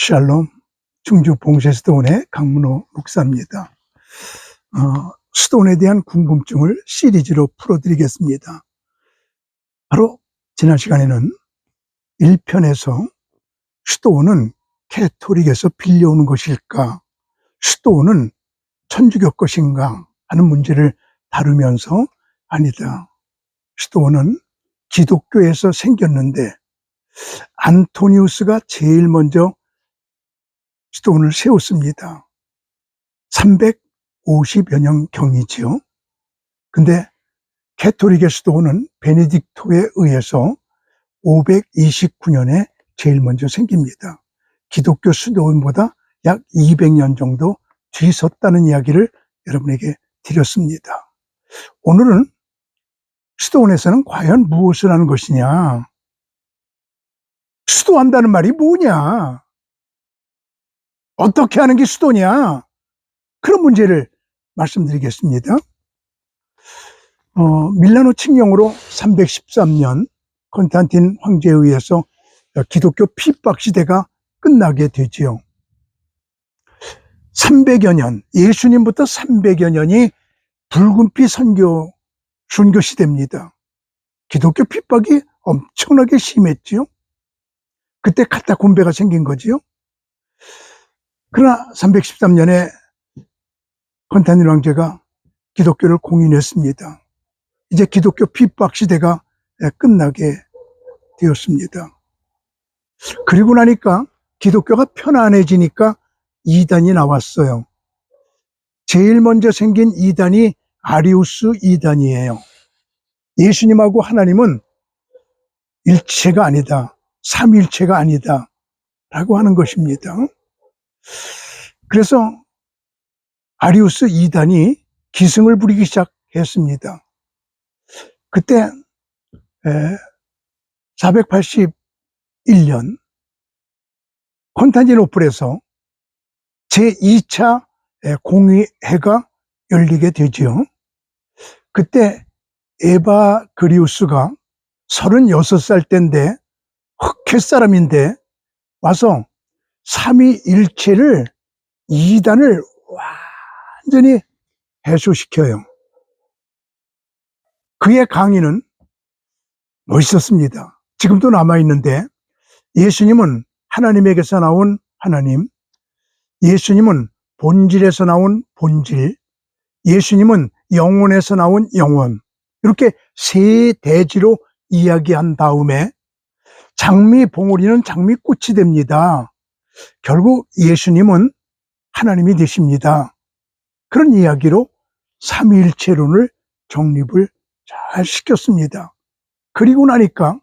샬롬, 충주 봉쇄스도원의 강문호 목사입니다. 스도원에 대한 궁금증을 시리즈로 풀어드리겠습니다. 바로 지난 시간에는 1편에서 스도원은 캐토릭에서 빌려오는 것일까, 스도원은 천주교 것인가 하는 문제를 다루면서 아니다, 스도원은 기독교에서 생겼는데 안토니우스가 제일 먼저 스도원을 세웠습니다. 350여 년경이지요. 근데 캐토릭의 스도원은 베네딕토에 의해서 529년에 제일 먼저 생깁니다. 기독교 스도원보다 약 200년 정도 뒤섰다는 이야기를 여러분에게 드렸습니다. 오늘은 스도원에서는 과연 무엇을 하는 것이냐, 수도한다는 말이 뭐냐, 어떻게 하는 게 수도냐, 그런 문제를 말씀드리겠습니다. 밀라노 칙령으로 313년 콘스탄틴 황제에 의해서 기독교 핍박 시대가 끝나게 되지요. 300여 년, 예수님부터 300여 년이 붉은피 순교 시대입니다. 기독교 핍박이 엄청나게 심했지요. 그때 카타콤베가 생긴 거지요. 그러나 313년에 콘스탄틴 황제가 기독교를 공인했습니다. 이제 기독교 핍박 시대가 끝나게 되었습니다. 그리고 나니까 기독교가 편안해지니까 이단이 나왔어요. 제일 먼저 생긴 이단이 아리우스 이단이에요. 예수님하고 하나님은 일체가 아니다, 삼일체가 아니다 라고 하는 것입니다. 그래서 아리우스 이단이 기승을 부리기 시작했습니다. 그때 481년 콘스탄티노플에서 제2차 공의회가 열리게 되죠. 그때 에바그리우스가 36살 때인데, 흑해 사람인데 와서 삼위일체를, 이단을 완전히 해소시켜요. 그의 강의는 멋있었습니다. 지금도 남아있는데, 예수님은 하나님에게서 나온 하나님, 예수님은 본질에서 나온 본질, 예수님은 영혼에서 나온 영혼, 이렇게 세 대지로 이야기한 다음에 장미 봉우리는 장미꽃이 됩니다. 결국 예수님은 하나님이 되십니다. 그런 이야기로 삼위일체론을 정립을 잘 시켰습니다. 그리고 나니까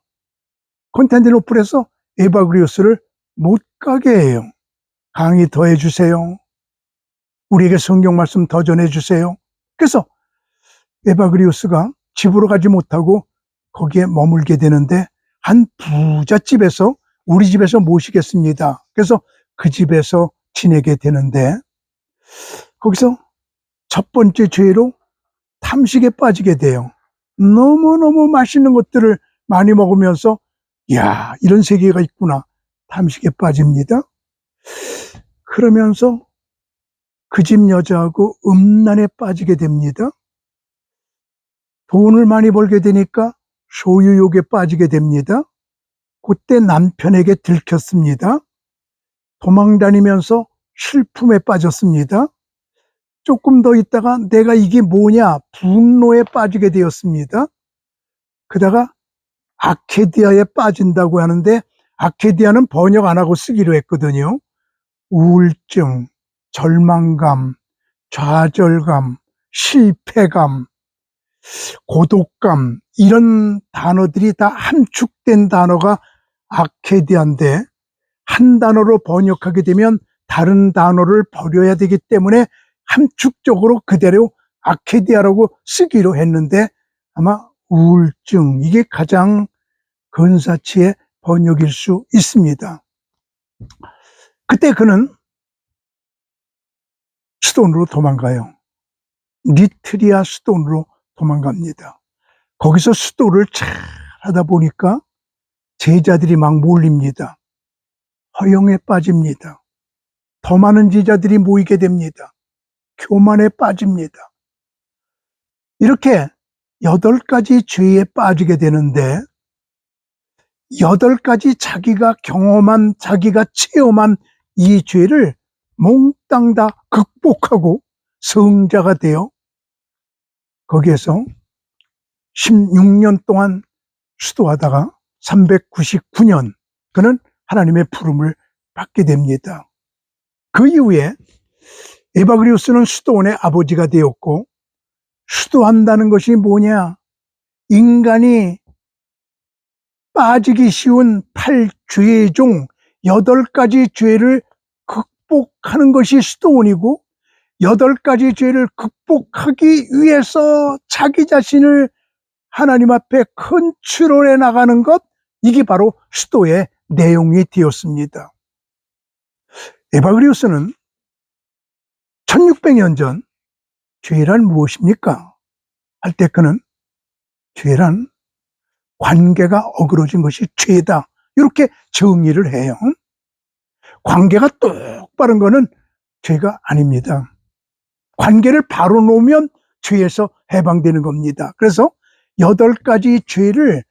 콘스탄티노플에서 에바그리우스를 못 가게 해요. 강의 더 해주세요. 우리에게 성경 말씀 더 전해주세요. 그래서 에바그리우스가 집으로 가지 못하고 거기에 머물게 되는데, 한 부잣집에서 우리 집에서 모시겠습니다. 그래서 그 집에서 지내게 되는데, 거기서 첫 번째 죄로 탐식에 빠지게 돼요. 너무너무 맛있는 것들을 많이 먹으면서, 이야, 이런 세계가 있구나, 탐식에 빠집니다. 그러면서 그 집 여자하고 음란에 빠지게 됩니다. 돈을 많이 벌게 되니까 소유욕에 빠지게 됩니다. 그때 남편에게 들켰습니다. 도망다니면서 슬픔에 빠졌습니다. 조금 더 있다가 내가 이게 뭐냐, 분노에 빠지게 되었습니다. 그러다가 아케디아에 빠진다고 하는데, 아케디아는 번역 안 하고 쓰기로 했거든요. 우울증, 절망감, 좌절감, 실패감, 고독감, 이런 단어들이 다 함축된 단어가 아케디아인데, 한 단어로 번역하게 되면 다른 단어를 버려야 되기 때문에 함축적으로 그대로 아케디아라고 쓰기로 했는데, 아마 우울증, 이게 가장 근사치의 번역일 수 있습니다. 그때 그는 스도원으로 도망가요. 니트리아 스도원으로 도망갑니다. 거기서 수도를 잘 하다 보니까 제자들이 막 몰립니다. 허영에 빠집니다. 더 많은 제자들이 모이게 됩니다. 교만에 빠집니다. 이렇게 8가지 죄에 빠지게 되는데 8가지 자기가 경험한, 자기가 체험한 이 죄를 몽땅 다 극복하고 성자가 되어 거기에서 16년 동안 수도하다가 399년 그는 하나님의 부름을 받게 됩니다. 그 이후에 에바그리오스는 수도원의 아버지가 되었고, 수도한다는 것이 뭐냐? 인간이 빠지기 쉬운 8죄의 중 8가지 죄를 극복하는 것이 수도원이고, 8가지 죄를 극복하기 위해서 자기 자신을 하나님 앞에 컨트롤해 나가는 것, 이게 바로 수도의 내용이 되었습니다. 에바그리오스는 1600년 전 죄란 무엇입니까? 할 때 그는 죄란 관계가 어그러진 것이 죄다, 이렇게 정의를 해요. 관계가 똑바른 거는 죄가 아닙니다. 관계를 바로 놓으면 죄에서 해방되는 겁니다. 그래서 8가지 죄를,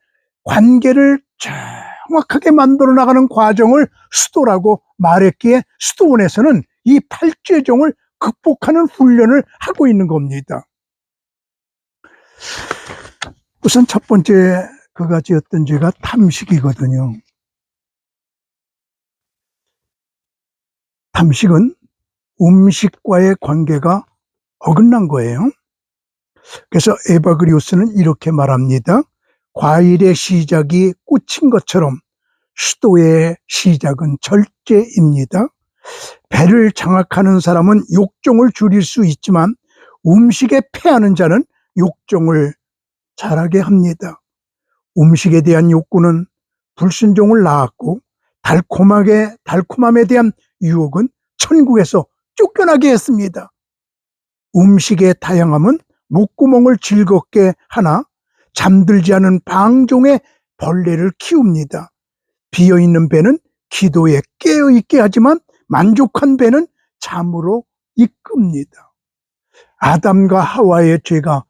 관계를 정확하게 만들어 나가는 과정을 수도라고 말했기에 수도원에서는 이 8죄종을 극복하는 훈련을 하고 있는 겁니다. 우선 첫 번째 그 가지였던 죄가 탐식이거든요. 탐식은 음식과의 관계가 어긋난 거예요. 그래서 에바그리오스는 이렇게 말합니다. 과일의 시작이 꽃인 것처럼 수도의 시작은 절제입니다. 배를 장악하는 사람은 욕종을 줄일 수 있지만 음식에 패하는 자는 욕종을 잘하게 합니다. 음식에 대한 욕구는 불순종을 낳았고, 달콤함에 대한 유혹은 천국에서 쫓겨나게 했습니다. 음식의 다양함은 목구멍을 즐겁게 하나 잠들지 않은 방종의 벌레를 키웁니다. 비어있는 배는 기도에 깨어있게 하지만 만족한 배는 잠으로 이끕니다. 아담과 하와의 죄가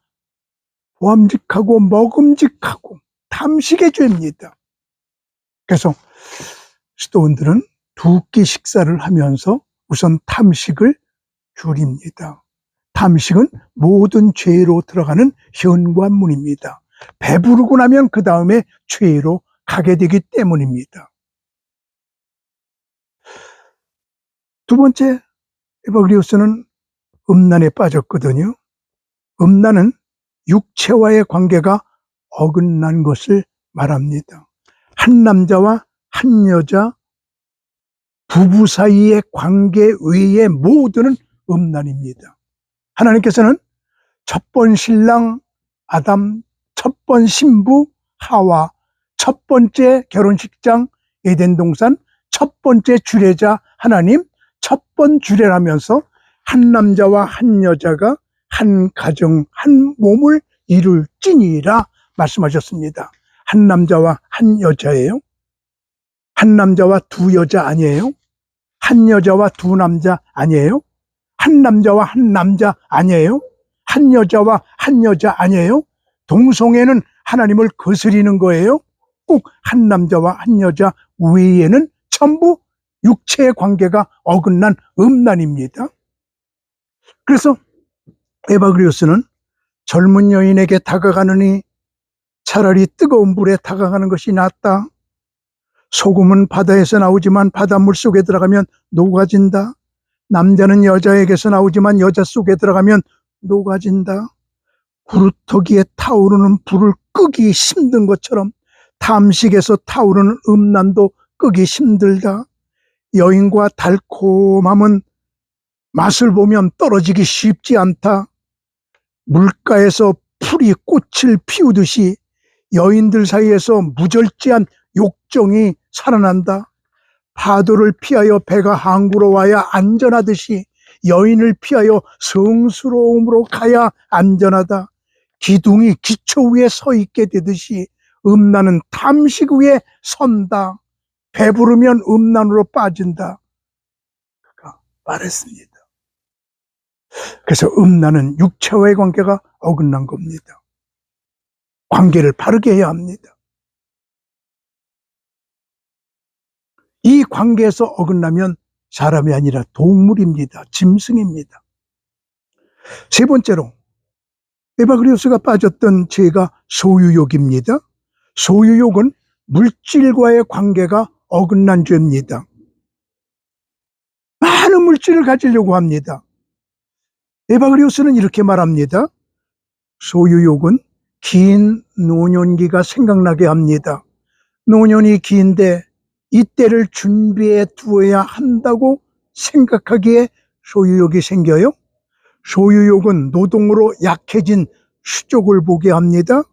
보암직하고 먹음직하고 탐식의 죄입니다. 그래서 수도원들은 2끼 식사를 하면서 우선 탐식을 줄입니다. 탐식은 모든 죄로 들어가는 현관문입니다. 배부르고 나면 그 다음에 죄로 가게 되기 때문입니다. 두 번째, 에바그리오스는 음란에 빠졌거든요. 음란은 육체와의 관계가 어긋난 것을 말합니다. 한 남자와 한 여자 부부 사이의 관계 외의 모두는 음란입니다. 하나님께서는 첫 번 신랑 아담, 첫 번 신부 하와, 첫 번째 결혼식장 에덴 동산, 첫 번째 주례자 하나님, 첫 번 주례라면서 한 남자와 한 여자가 한 가정, 한 몸을 이룰지니라 말씀하셨습니다. 한 남자와 한 여자예요. 한 남자와 두 여자 아니에요. 한 여자와 두 남자 아니에요. 한 남자와 한 남자 아니에요. 한 여자와 한 여자 아니에요. 동성애는 하나님을 거스리는 거예요. 꼭 한 남자와 한 여자 외에는 전부 육체의 관계가 어긋난 음란입니다. 그래서 에바그리오스는 젊은 여인에게 다가가느니 차라리 뜨거운 불에 다가가는 것이 낫다. 소금은 바다에서 나오지만 바닷물 속에 들어가면 녹아진다. 남자는 여자에게서 나오지만 여자 속에 들어가면 녹아진다. 구루터기에 타오르는 불을 끄기 힘든 것처럼 탐식에서 타오르는 음란도 끄기 힘들다. 여인과 달콤함은 맛을 보면 떨어지기 쉽지 않다. 물가에서 풀이 꽃을 피우듯이 여인들 사이에서 무절제한 욕정이 살아난다. 파도를 피하여 배가 항구로 와야 안전하듯이 여인을 피하여 성스러움으로 가야 안전하다. 기둥이 기초 위에 서 있게 되듯이 음란은 탐식 위에 선다. 배부르면 음란으로 빠진다. 그가 말했습니다. 그래서 음란은 육체와의 관계가 어긋난 겁니다. 관계를 바르게 해야 합니다. 이 관계에서 어긋나면 사람이 아니라 동물입니다. 짐승입니다. 세 번째로 에바그리오스가 빠졌던 죄가 소유욕입니다. 소유욕은 물질과의 관계가 어긋난 죄입니다. 많은 물질을 가지려고 합니다. 에바그리오스는 이렇게 말합니다. 소유욕은 긴 노년기가 생각나게 합니다. 노년이 긴데 이때를 준비해 두어야 한다고 생각하기에 소유욕이 생겨요. 소유욕은 노동으로 약해진 수족을 보게 합니다.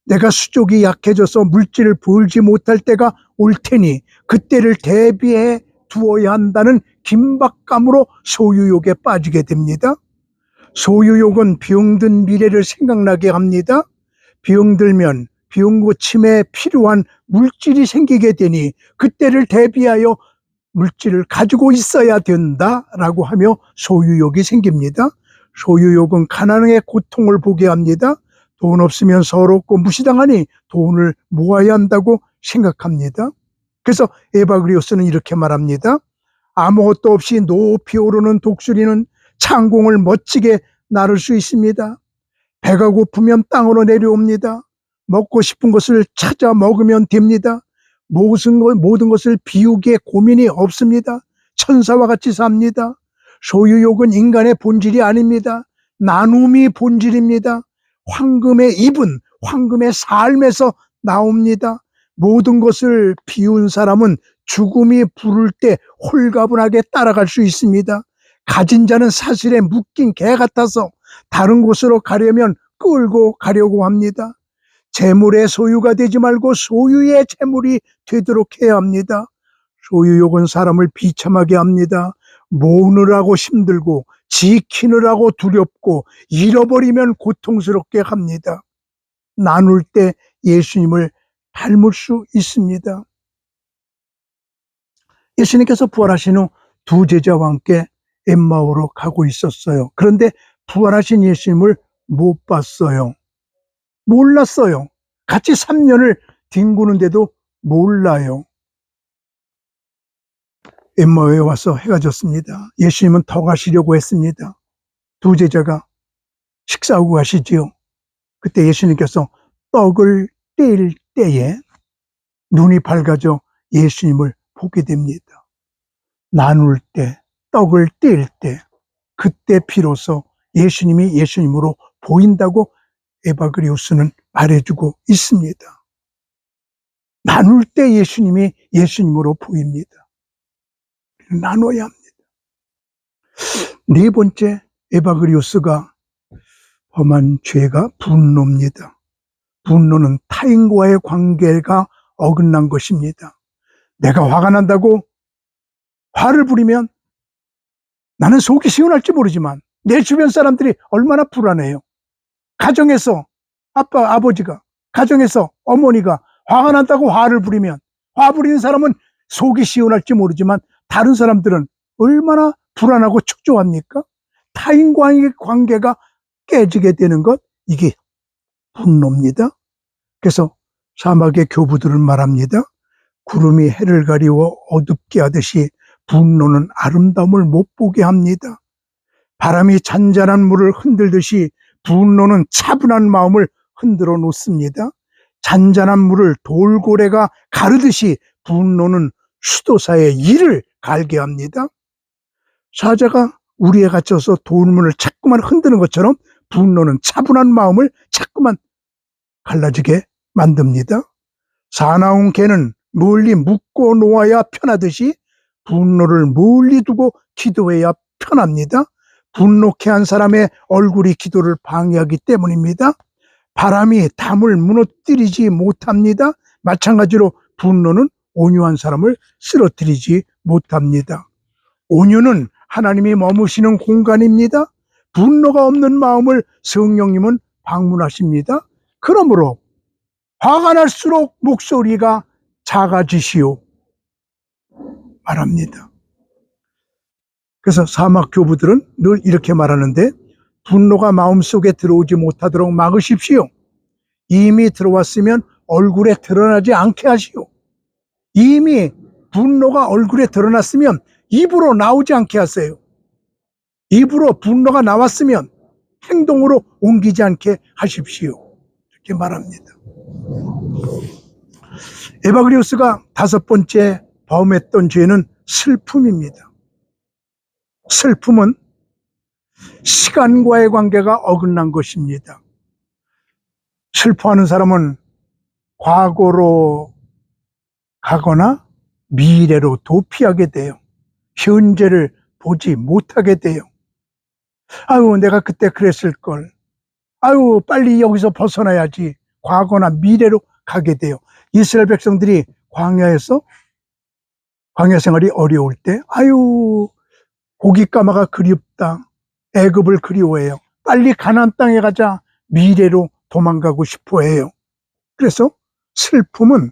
내가 수족이 약해져서 물질을 벌지 못할 때가 올 테니 그때를 대비해 두어야 한다는 긴박감으로 소유욕에 빠지게 됩니다. 소유욕은 병든 미래를 생각나게 합니다. 병들면 병 고침에 필요한 물질이 생기게 되니 그때를 대비하여 물질을 가지고 있어야 된다라고 하며 소유욕이 생깁니다. 소유욕은 가난의 고통을 보게 합니다. 돈 없으면 서럽고 무시당하니 돈을 모아야 한다고 생각합니다. 그래서 에바그리오스는 이렇게 말합니다. 아무것도 없이 높이 오르는 독수리는 창공을 멋지게 나를 수 있습니다. 배가 고프면 땅으로 내려옵니다. 먹고 싶은 것을 찾아 먹으면 됩니다. 모든 것을 비우기에 고민이 없습니다. 천사와 같이 삽니다. 소유욕은 인간의 본질이 아닙니다. 나눔이 본질입니다. 황금의 입은 황금의 삶에서 나옵니다. 모든 것을 비운 사람은 죽음이 부를 때 홀가분하게 따라갈 수 있습니다. 가진 자는 사실에 묶인 개 같아서 다른 곳으로 가려면 끌고 가려고 합니다. 재물의 소유가 되지 말고 소유의 재물이 되도록 해야 합니다. 소유욕은 사람을 비참하게 합니다. 모으느라고 힘들고 지키느라고 두렵고 잃어버리면 고통스럽게 합니다. 나눌 때 예수님을 닮을 수 있습니다. 예수님께서 부활하신 후 두 제자와 함께 엠마오로 가고 있었어요. 그런데 부활하신 예수님을 못 봤어요. 몰랐어요. 같이 3년을 뒹구는데도 몰라요. 엠마오에 와서 해가 졌습니다. 예수님은 더 가시려고 했습니다. 두 제자가 식사하고 가시지요. 그때 예수님께서 떡을 뗄 때에 눈이 밝아져 예수님을 보게 됩니다. 나눌 때, 떡을 뗄 때, 그때 비로소 예수님이 예수님으로 보인다고 에바그리오스는 말해주고 있습니다. 나눌 때 예수님이 예수님으로 보입니다. 나눠야 합니다. 네 번째, 에바그리오스가 범한 죄가 분노입니다. 분노는 타인과의 관계가 어긋난 것입니다. 내가 화가 난다고 화를 부리면 나는 속이 시원할지 모르지만 내 주변 사람들이 얼마나 불안해요. 가정에서 아빠, 아버지가, 가정에서 어머니가 화가 난다고 화를 부리면 화 부리는 사람은 속이 시원할지 모르지만 다른 사람들은 얼마나 불안하고 축조합니까? 타인과의 관계가 깨지게 되는 것, 이게 분노입니다. 그래서 사막의 교부들은 말합니다. 구름이 해를 가리워 어둡게 하듯이 분노는 아름다움을 못 보게 합니다. 바람이 잔잔한 물을 흔들듯이 분노는 차분한 마음을 흔들어 놓습니다. 잔잔한 물을 돌고래가 가르듯이 분노는 수도사의 이를 갈게 합니다. 사자가 우리에 갇혀서 돌문을 자꾸만 흔드는 것처럼 분노는 차분한 마음을 자꾸만 갈라지게 만듭니다. 사나운 개는 멀리 묶어 놓아야 편하듯이 분노를 멀리 두고 기도해야 편합니다. 분노케 한 사람의 얼굴이 기도를 방해하기 때문입니다. 바람이 담을 무너뜨리지 못합니다. 마찬가지로 분노는 온유한 사람을 쓰러뜨리지 못합니다. 온유는 하나님이 머무시는 공간입니다. 분노가 없는 마음을 성령님은 방문하십니다. 그러므로 화가 날수록 목소리가 작아지시오. 말합니다. 그래서 사막 교부들은 늘 이렇게 말하는데, 분노가 마음속에 들어오지 못하도록 막으십시오. 이미 들어왔으면 얼굴에 드러나지 않게 하시오. 이미 분노가 얼굴에 드러났으면 입으로 나오지 않게 하세요. 입으로 분노가 나왔으면 행동으로 옮기지 않게 하십시오. 이렇게 말합니다. 에바그리오스가 5번째 범했던 죄는 슬픔입니다. 슬픔은 시간과의 관계가 어긋난 것입니다. 슬퍼하는 사람은 과거로 가거나 미래로 도피하게 돼요. 현재를 보지 못하게 돼요. 아유, 내가 그때 그랬을걸. 아유, 빨리 여기서 벗어나야지. 과거나 미래로 가게 돼요. 이스라엘 백성들이 광야 생활이 어려울 때, 아유, 고깃가마가 그립다. 애굽을 그리워해요. 빨리 가나안 땅에 가자. 미래로 도망가고 싶어 해요. 그래서 슬픔은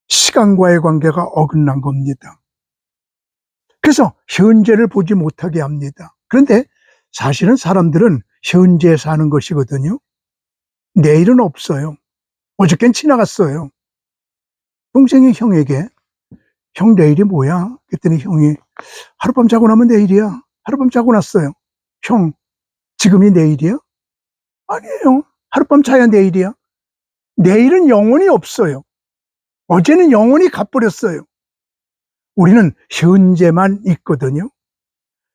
시간과의 관계가 어긋난 겁니다. 그래서 현재를 보지 못하게 합니다. 그런데 사실은 사람들은 현재에 사는 것이거든요. 내일은 없어요. 어저께는 지나갔어요. 동생이 형에게, 형 내일이 뭐야? 그랬더니 형이, 하룻밤 자고 나면 내일이야. 하룻밤 자고 났어요. 형, 지금이 내일이야? 아니에요. 하룻밤 자야 내일이야. 내일은 영원히 없어요. 어제는 영원히 가버렸어요. 우리는 현재만 있거든요.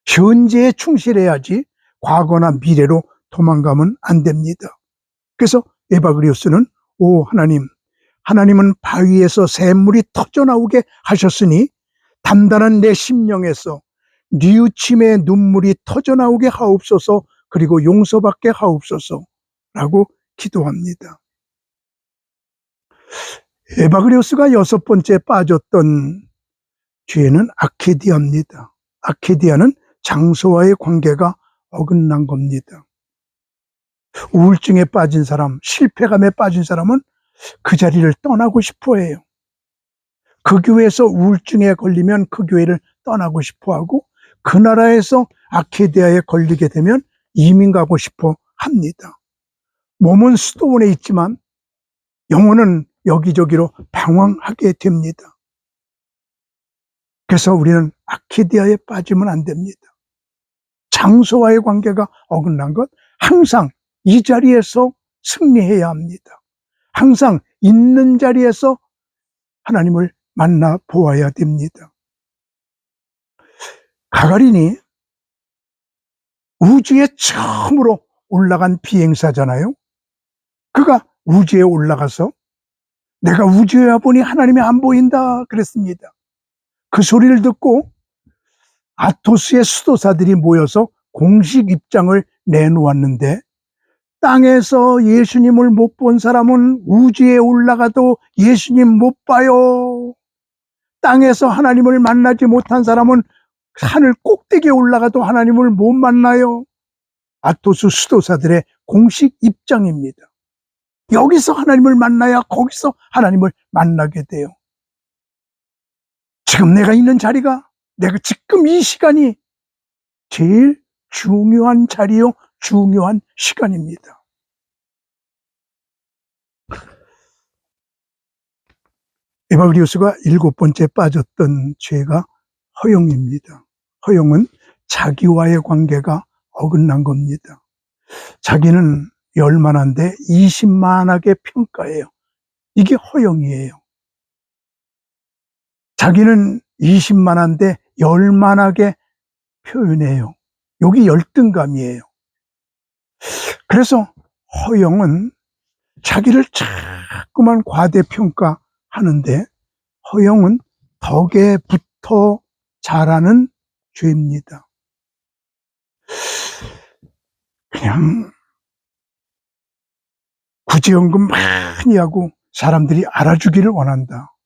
현재에 충실해야지 과거나 미래로 도망가면 안 됩니다. 그래서 에바그리오스는, 오 하나님, 하나님은 바위에서 샘물이 터져나오게 하셨으니 단단한 내 심령에서 뉘우침의 눈물이 터져나오게 하옵소서, 그리고 용서받게 하옵소서 라고 기도합니다. 에바그리오스가 6번째 빠졌던 죄는 아케디아입니다. 아케디아는 장소와의 관계가 어긋난 겁니다. 우울증에 빠진 사람, 실패감에 빠진 사람은 그 자리를 떠나고 싶어 해요. 그 교회에서 우울증에 걸리면 그 교회를 떠나고 싶어 하고, 그 나라에서 아케디아에 걸리게 되면 이민 가고 싶어 합니다. 몸은 수도원에 있지만 영혼은 여기저기로 방황하게 됩니다. 그래서 우리는 아케디아에 빠지면 안 됩니다. 장소와의 관계가 어긋난 것, 항상 이 자리에서 승리해야 합니다. 항상 있는 자리에서 하나님을 만나 보아야 됩니다. 가가린이 우주에 처음으로 올라간 비행사잖아요. 그가 우주에 올라가서 내가 우주에 와보니 하나님이 안 보인다 그랬습니다. 그 소리를 듣고 아토스의 수도사들이 모여서 공식 입장을 내놓았는데, 땅에서 예수님을 못 본 사람은 우주에 올라가도 예수님 못 봐요. 땅에서 하나님을 만나지 못한 사람은 하늘 꼭대기에 올라가도 하나님을 못 만나요. 아토스 수도사들의 공식 입장입니다. 여기서 하나님을 만나야 거기서 하나님을 만나게 돼요. 지금 내가 있는 자리가, 내가 지금 이 시간이 제일 중요한 자리요, 중요한 시간입니다. 에바그리오스가 7번째 빠졌던 죄가 허영입니다. 허영은 자기와의 관계가 어긋난 겁니다. 자기는 열만한데 20만하게 평가해요. 이게 허영이에요. 자기는 20만한데 열만하게 표현해요. 여기 열등감이에요. 그래서 허영은 자기를 자꾸만 과대평가하는데, 허영은 덕에 붙어 자라는 죄입니다. 그냥 구제연금 많이 하고 사람들이 알아주기를 원한다.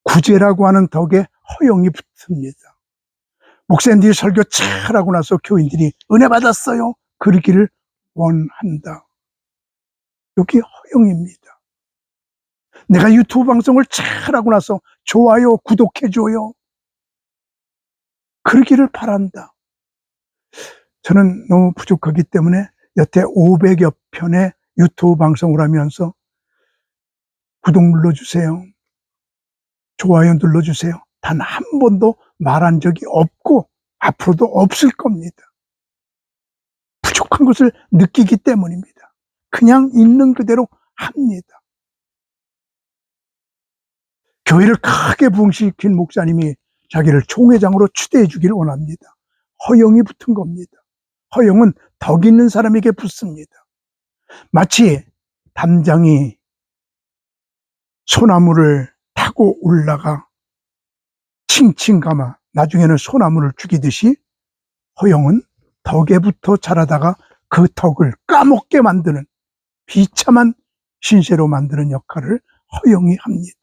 구제라고 하는 덕에 허영이 붙습니다. 목사님들이 설교 잘하고 나서 교인들이 은혜 받았어요 그러기를 원한다. 여기 허영입니다. 내가 유튜브 방송을 잘하고 나서 좋아요, 구독해줘요. 그러기를 바란다. 저는 너무 부족하기 때문에 여태 500여 편의 유튜브 방송을 하면서 구독 눌러주세요, 좋아요 눌러주세요, 단 한 번도 말한 적이 없고 앞으로도 없을 겁니다. 부족한 것을 느끼기 때문입니다. 그냥 있는 그대로 합니다. 교회를 크게 부흥시킨 목사님이 자기를 총회장으로 추대해 주기를 원합니다. 허영이 붙은 겁니다. 허영은 덕 있는 사람에게 붙습니다. 마치 담장이 소나무를 타고 올라가 칭칭 감아 나중에는 소나무를 죽이듯이 허영은 덕에 붙어 자라다가 그 덕을 까먹게 만드는, 비참한 신세로 만드는 역할을 허영이 합니다.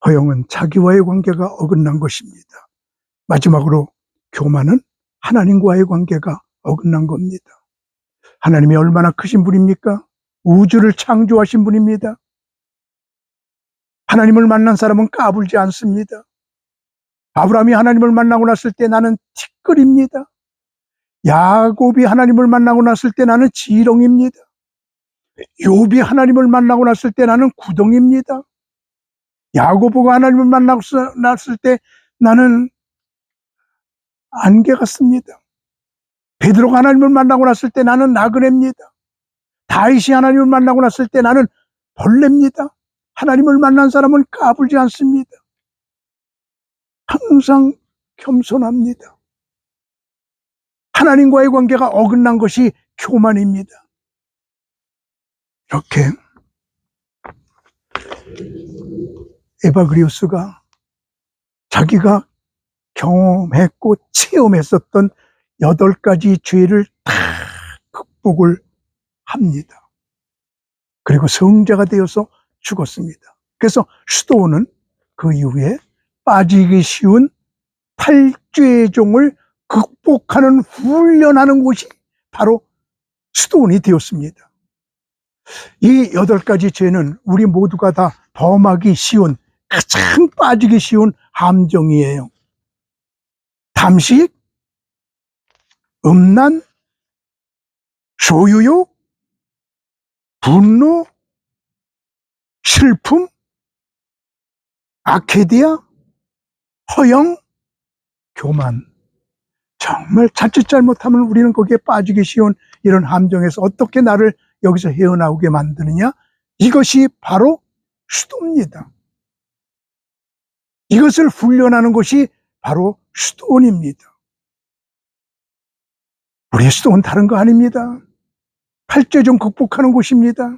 허영은 자기와의 관계가 어긋난 것입니다. 마지막으로 교만은 하나님과의 관계가 어긋난 겁니다. 하나님이 얼마나 크신 분입니까? 우주를 창조하신 분입니다. 하나님을 만난 사람은 까불지 않습니다. 아브라함이 하나님을 만나고 났을 때 나는 티끌입니다. 야곱이 하나님을 만나고 났을 때 나는 지렁입니다. 욥이 하나님을 만나고 났을 때 나는 구덩입니다. 야고보가 하나님을 만나고 났을 때 나는 안개 같습니다. 베드로가 하나님을 만나고 났을 때 나는 나그네입니다. 다윗이 하나님을 만나고 났을 때 나는 벌레입니다. 하나님을 만난 사람은 까불지 않습니다. 항상 겸손합니다. 하나님과의 관계가 어긋난 것이 교만입니다. 이렇게 에바그리오스가 자기가 경험했고 체험했었던 8가지 죄를 다 극복을 합니다. 그리고 성자가 되어서 죽었습니다. 그래서 수도원은 그 이후에 빠지기 쉬운 8죄의 종을 극복하는 훈련하는 곳이 바로 수도원이 되었습니다. 이 8가지 죄는 우리 모두가 다 범하기 쉬운, 가장 빠지기 쉬운 함정이에요. 탐식, 음란, 소유욕, 분노, 슬픔, 아케디아, 허영, 교만. 정말 자칫 잘못하면 우리는 거기에 빠지기 쉬운 이런 함정에서 어떻게 나를 여기서 헤어나오게 만드느냐? 이것이 바로 수도입니다. 이것을 훈련하는 것이 바로 수도원입니다. 우리의 수도원 다른 거 아닙니다. 8죄 좀 극복하는 곳입니다.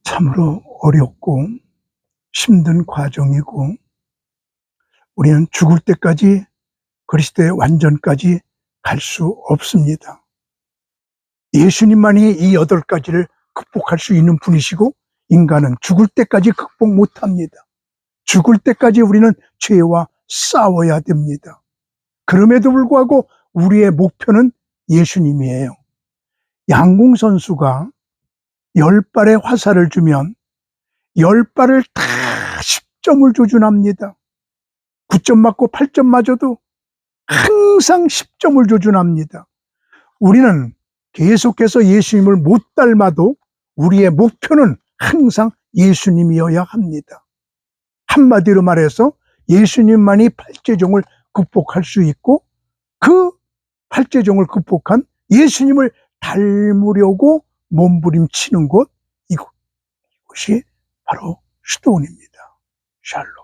참으로 어렵고 힘든 과정이고, 우리는 죽을 때까지 그리스도의 완전까지 갈 수 없습니다. 예수님만이 이 8가지를 극복할 수 있는 분이시고, 인간은 죽을 때까지 극복 못합니다. 죽을 때까지 우리는 죄와 싸워야 됩니다. 그럼에도 불구하고 우리의 목표는 예수님이에요. 양궁 선수가 10발의 화살을 주면 10발을 다 10점을 조준합니다. 9점 맞고 8점 맞아도 항상 10점을 조준합니다. 우리는 계속해서 예수님을 못 닮아도 우리의 목표는 항상 예수님이어야 합니다. 한마디로 말해서 예수님만이 8죄종을 극복할 수 있고, 그 8죄종을 극복한 예수님을 닮으려고 몸부림치는 곳, 이곳이 바로 수도원입니다. 샬롬.